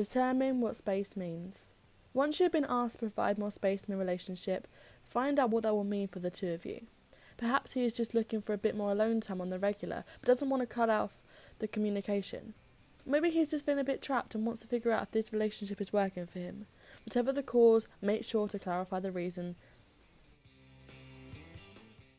Determine what space means. Once you've been asked to provide more space in a relationship, find out what that will mean for the two of you. Perhaps he is just looking for a bit more alone time on the regular, but doesn't want to cut off the communication. Maybe he's just feeling a bit trapped and wants to figure out if this relationship is working for him. Whatever the cause, make sure to clarify the reason.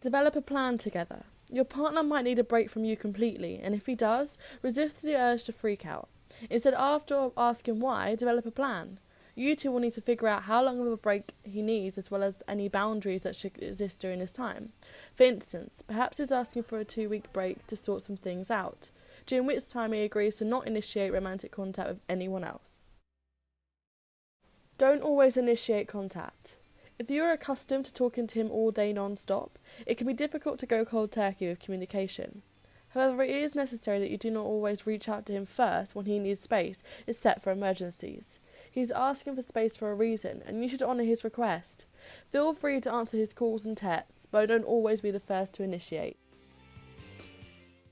Develop a plan together. Your partner might need a break from you completely, and if he does, resist the urge to freak out. Instead, after asking why, develop a plan. You two will need to figure out how long of a break he needs, as well as any boundaries that should exist during this time. For instance, perhaps he's asking for a 2-week break to sort some things out, during which time he agrees to not initiate romantic contact with anyone else. Don't always initiate contact. If you are accustomed to talking to him all day non-stop, it can be difficult to go cold turkey with communication. However, it is necessary that you do not always reach out to him first when he needs space, except for emergencies. He's asking for space for a reason, and you should honour his request. Feel free to answer his calls and texts, but don't always be the first to initiate.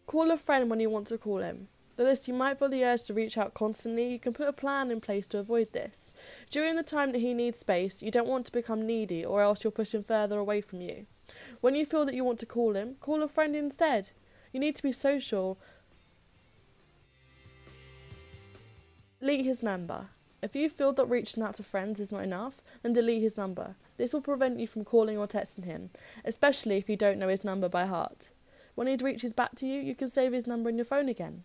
Call a friend when you want to call him. Though you might feel the urge to reach out constantly, you can put a plan in place to avoid this. During the time that he needs space, you don't want to become needy, or else you'll push him further away from you. When you feel that you want to call him, call a friend instead. You need to be social. Delete his number. If you feel that reaching out to friends is not enough, then delete his number. This will prevent you from calling or texting him, especially if you don't know his number by heart. When he reaches back to you, you can save his number in your phone again.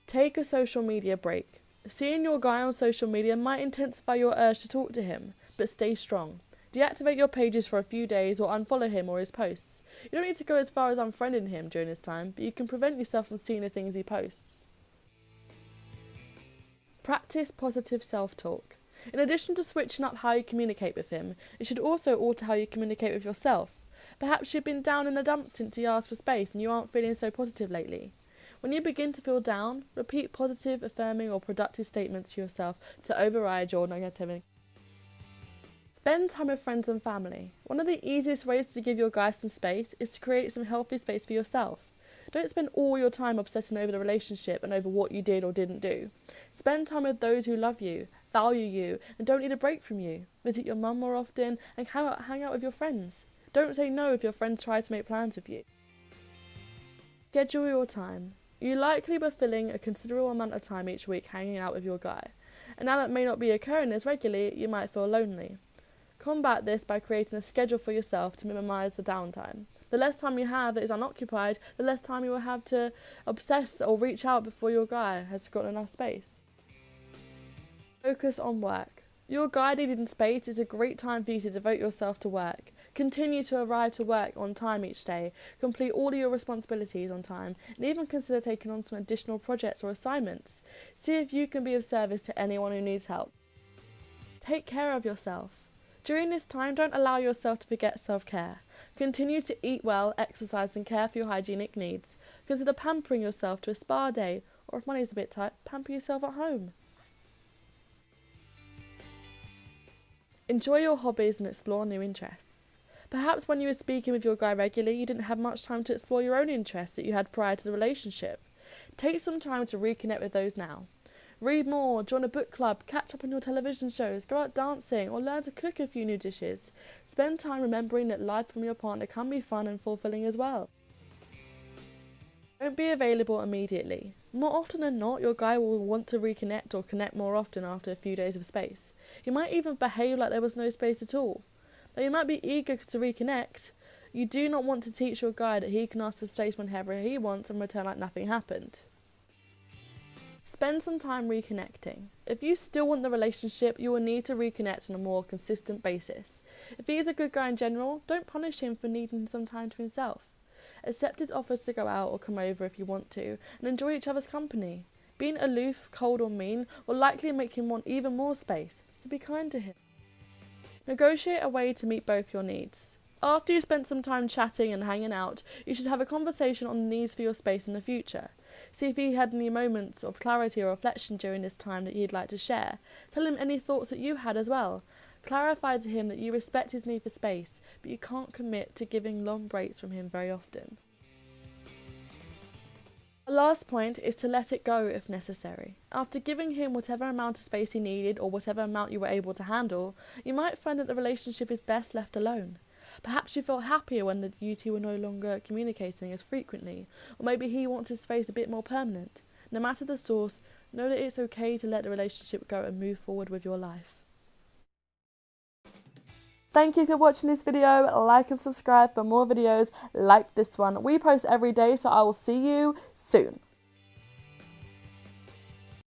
Take a social media break. Seeing your guy on social media might intensify your urge to talk to him, but stay strong. Deactivate your pages for a few days or unfollow him or his posts. You don't need to go as far as unfriending him during this time, but you can prevent yourself from seeing the things he posts. Practice positive self-talk. In addition to switching up how you communicate with him, it should also alter how you communicate with yourself. Perhaps you've been down in the dumps since he asked for space and you aren't feeling so positive lately. When you begin to feel down, repeat positive, affirming or productive statements to yourself to override your negativity. Spend time with friends and family. One of the easiest ways to give your guy some space is to create some healthy space for yourself. Don't spend all your time obsessing over the relationship and over what you did or didn't do. Spend time with those who love you, value you, and don't need a break from you. Visit your mum more often and hang out with your friends. Don't say no if your friends try to make plans with you. Schedule your time. You likely be filling a considerable amount of time each week hanging out with your guy, and now that may not be occurring as regularly, you might feel lonely. Combat this by creating a schedule for yourself to minimise the downtime. The less time you have that is unoccupied, the less time you will have to obsess or reach out before your guy has got enough space. Focus on work. Your guy needing space is a great time for you to devote yourself to work. Continue to arrive to work on time each day, complete all of your responsibilities on time, and even consider taking on some additional projects or assignments. See if you can be of service to anyone who needs help. Take care of yourself. During this time, don't allow yourself to forget self-care. Continue to eat well, exercise and care for your hygienic needs. Consider pampering yourself to a spa day, or if money's a bit tight, pamper yourself at home. Enjoy your hobbies and explore new interests. Perhaps when you were speaking with your guy regularly, you didn't have much time to explore your own interests that you had prior to the relationship. Take some time to reconnect with those now. Read more, join a book club, catch up on your television shows, go out dancing, or learn to cook a few new dishes. Spend time remembering that life from your partner can be fun and fulfilling as well. Don't be available immediately. More often than not, your guy will want to reconnect or connect more often after a few days of space. He might even behave like there was no space at all. Though you might be eager to reconnect, you do not want to teach your guy that he can ask for space whenever he wants and return like nothing happened. Spend some time reconnecting. If you still want the relationship, you will need to reconnect on a more consistent basis. If he is a good guy in general, don't punish him for needing some time to himself. Accept his offers to go out or come over if you want to, and enjoy each other's company. Being aloof, cold or mean will likely make him want even more space, so be kind to him. Negotiate a way to meet both your needs. After you spent some time chatting and hanging out, you should have a conversation on the needs for your space in the future. See if he had any moments of clarity or reflection during this time that you'd like to share. Tell him any thoughts that you had as well. Clarify to him that you respect his need for space, but you can't commit to giving long breaks from him very often. The last point is to let it go if necessary. After giving him whatever amount of space he needed or whatever amount you were able to handle, you might find that the relationship is best left alone. Perhaps you felt happier when you two were no longer communicating as frequently, or maybe he wants his space a bit more permanent. No matter the source, know that it's okay to let the relationship go and move forward with your life. Thank you for watching this video. Like and subscribe for more videos like this one. We post every day, so I will see you soon.